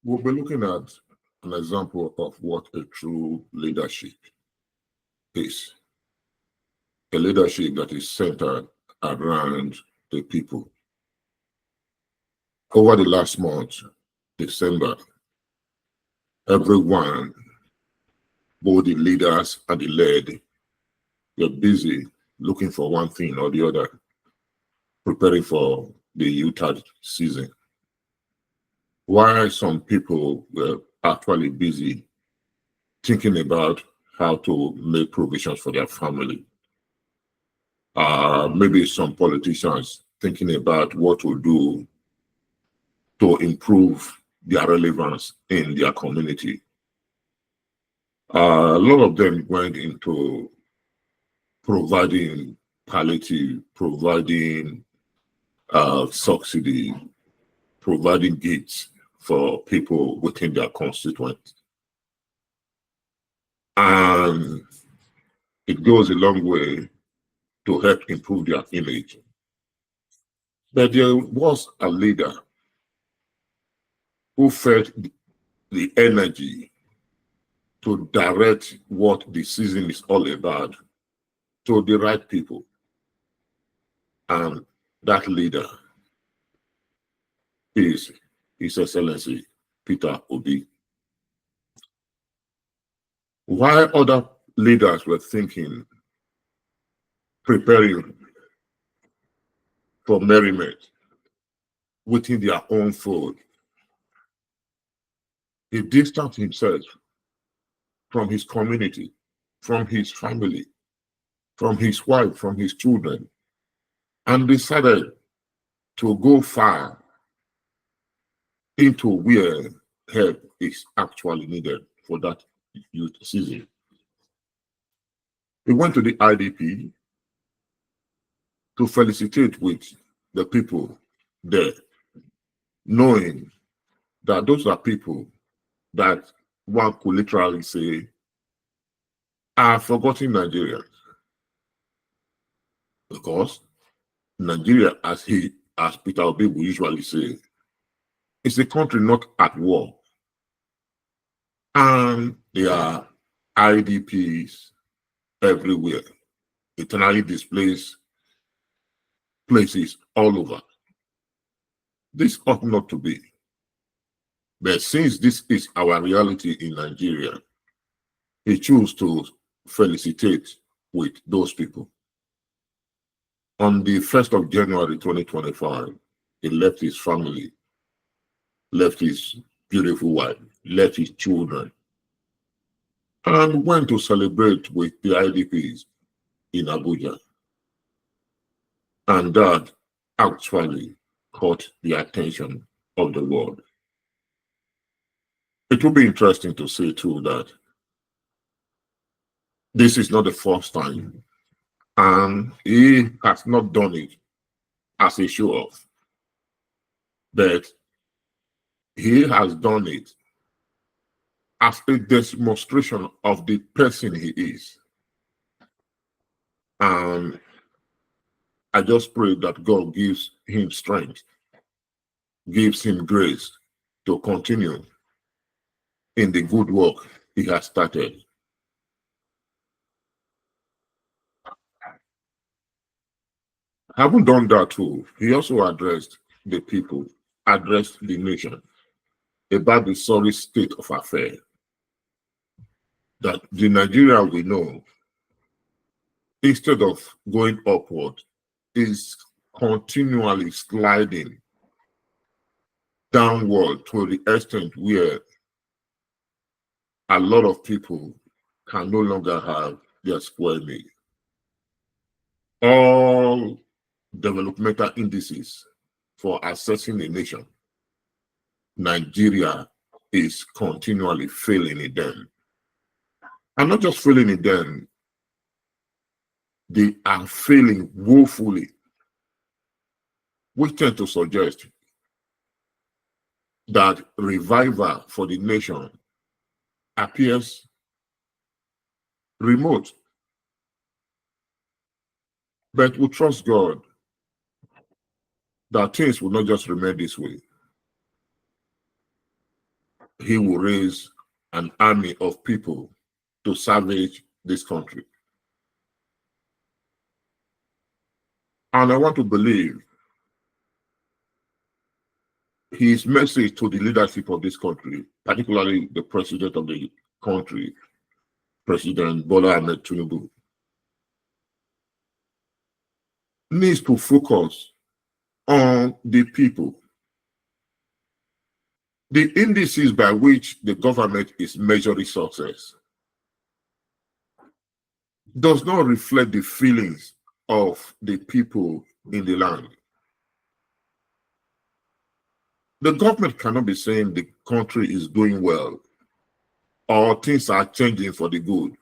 We'll be looking at an example of what a true leadership is. A leadership that is centered around the people. Over the last month, December, everyone, both the leaders and the led, were busy looking for one thing or the other, preparing for the Utah season. While some people were actually busy thinking about how to make provisions for their family. Maybe some politicians thinking about what to do to improve their relevance in their community. A lot of them went into providing palliative, providing subsidy, providing gifts for people within their constituents. And it goes a long way to help improve their image. But there was a leader who felt the energy to direct what the season is all about to the right people. And that leader is His Excellency Peter Obi. While other leaders were thinking, preparing for merriment within their own fold, he distanced himself from his community, from his family, from his wife, from his children, and decided to go far into where help is actually needed for that youth season. He went to the IDP to felicitate with the people there, knowing that those are people that one could literally say are forgotten Nigerians. Because Nigeria, as Peter Obi will usually say, is a country not at war. And there are IDPs everywhere, eternally displaced places all over. This ought not to be. But since this is our reality in Nigeria, he chose to felicitate with those people. On the 1st of January 2025, he left his family, left his beautiful wife, left his children, and went to celebrate with the IDPs in Abuja. And that actually caught the attention of the world. It will be interesting to say too that this is not the first time, and he has not done it as a show off, but he has done it as a demonstration of the person he is. And I just pray that God gives him strength, gives him grace to continue in the good work he has started. Having done that too, he also addressed the people, addressed the nation about the sorry state of affairs. That the Nigeria we know, instead of going upward, is continually sliding downward to the extent where a lot of people can no longer have their square meal. All developmental indices for assessing a nation, Nigeria is continually failing in them. And not just failing in them, they are failing woefully, which tend to suggest that revival for the nation appears remote. But we trust God that things will not just remain this way. he will raise an army of people to savage this country. And I want to believe his message to the leadership of this country, particularly the president of the country, President Bola Ahmed Tinubu, needs to focus on the people. The indices by which the government is measuring success does not reflect the feelings of the people in the land. The government cannot be saying the country is doing well or things are changing for the good,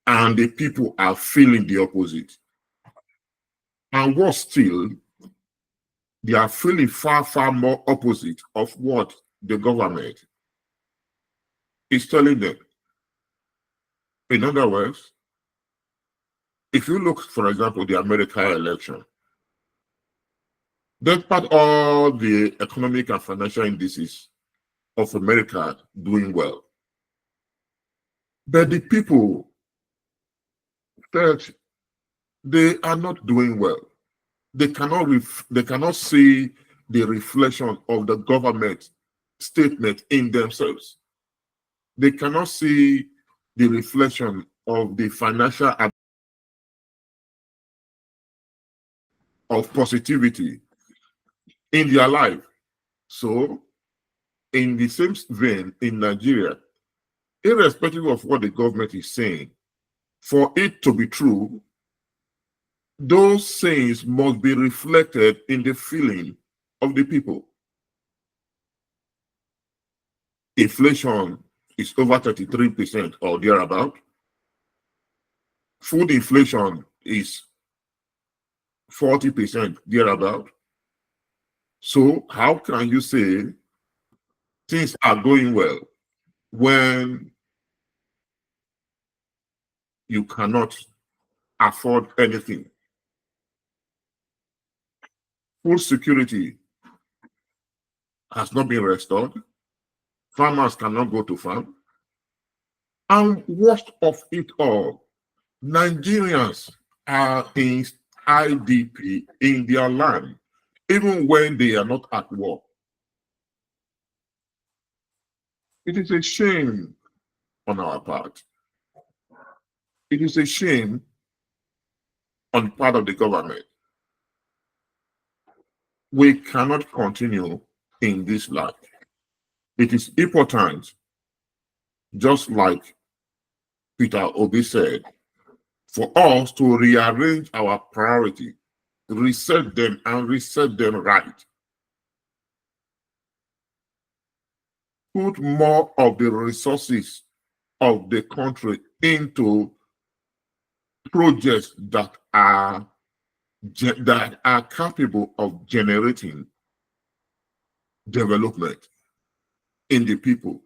and the people are feeling the opposite. And worse still, they are feeling far, far more opposite of what the government is telling them. In other words, if you look, for example, the American election, despite all the economic and financial indices of America doing well, but the people felt they are not doing well. They cannot see the reflection of the government statement in themselves. They cannot see the reflection of the financial of positivity in their life. So, in the same vein, in Nigeria, irrespective of what the government is saying, for it to be true, those sayings must be reflected in the feeling of the people. Inflation is over 33% or thereabout. Food inflation is 40% thereabout. So how can you say things are going well when you cannot afford anything? Food security has not been restored. Farmers cannot go to farm. And worst of it all, Nigerians are in IDP in their land, even when they are not at war. It is a shame on our part. It is a shame on part of the government. We cannot continue in this life. It is important, just like Peter Obi said, for us to rearrange our priority, reset them and reset them right. Put more of the resources of the country into projects that are capable of generating development in the people.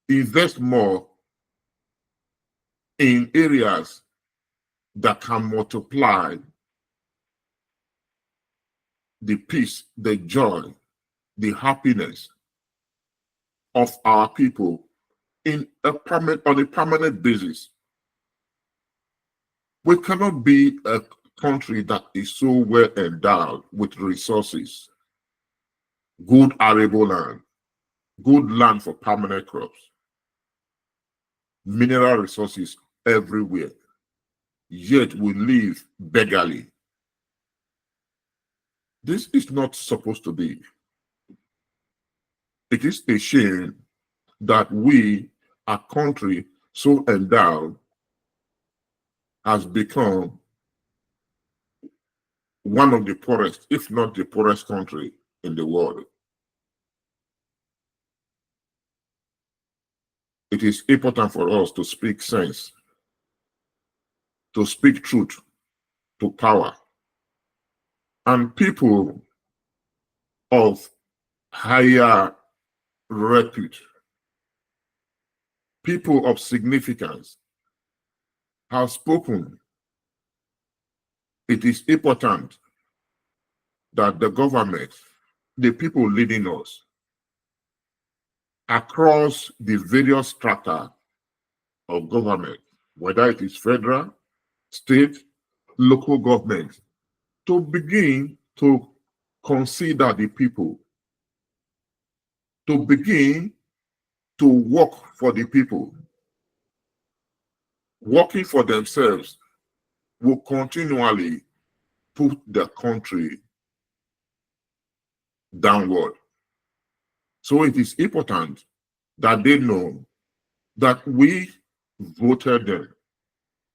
Invest more in areas that can multiply the peace, the joy, the happiness of our people on a permanent basis. We cannot be a country that is so well endowed with resources, good arable land, good land for permanent crops, mineral resources everywhere, yet we live beggarly. This is not supposed to be. It is a shame that we, a country so endowed, has become one of the poorest, if not the poorest country in the world. It is important for us to speak sense, to speak truth to power. And people of higher repute, people of significance, have spoken. It is important that the government, the people leading us, across the various strata of government, whether it is federal, state, local government, to begin to consider the people, to begin to work for the people. Working for themselves will continually put the country downward. So it is important that they know that we voted them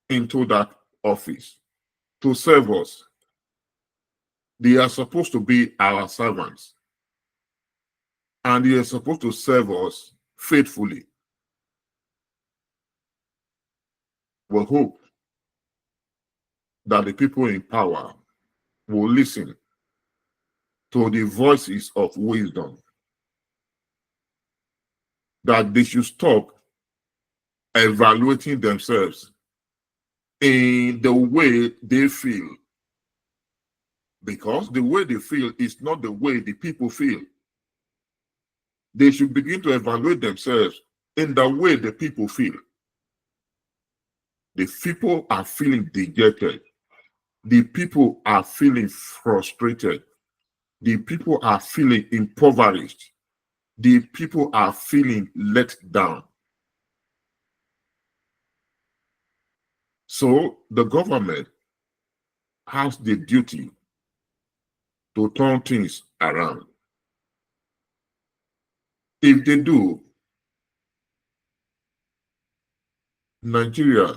into that office to serve us. They are supposed to be our servants, and they are supposed to serve us faithfully. We hope that the people in power will listen to the voices of wisdom, that they should stop evaluating themselves in the way they feel, because the way they feel is not the way the people feel. They should begin to evaluate themselves in the way the people feel. The people are feeling dejected. The people are feeling frustrated. The people are feeling impoverished. The people are feeling let down. So the government has the duty to turn things around. If they do, Nigeria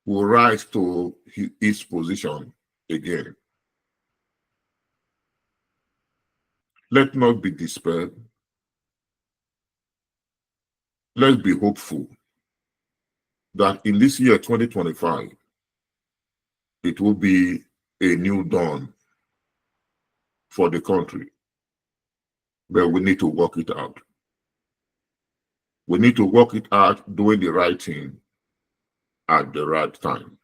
will rise to its position again. Let not be despaired. Let's be hopeful that in this year 2025, it will be a new dawn for the country. But we need to work it out. We need to work it out doing the right thing at the right time.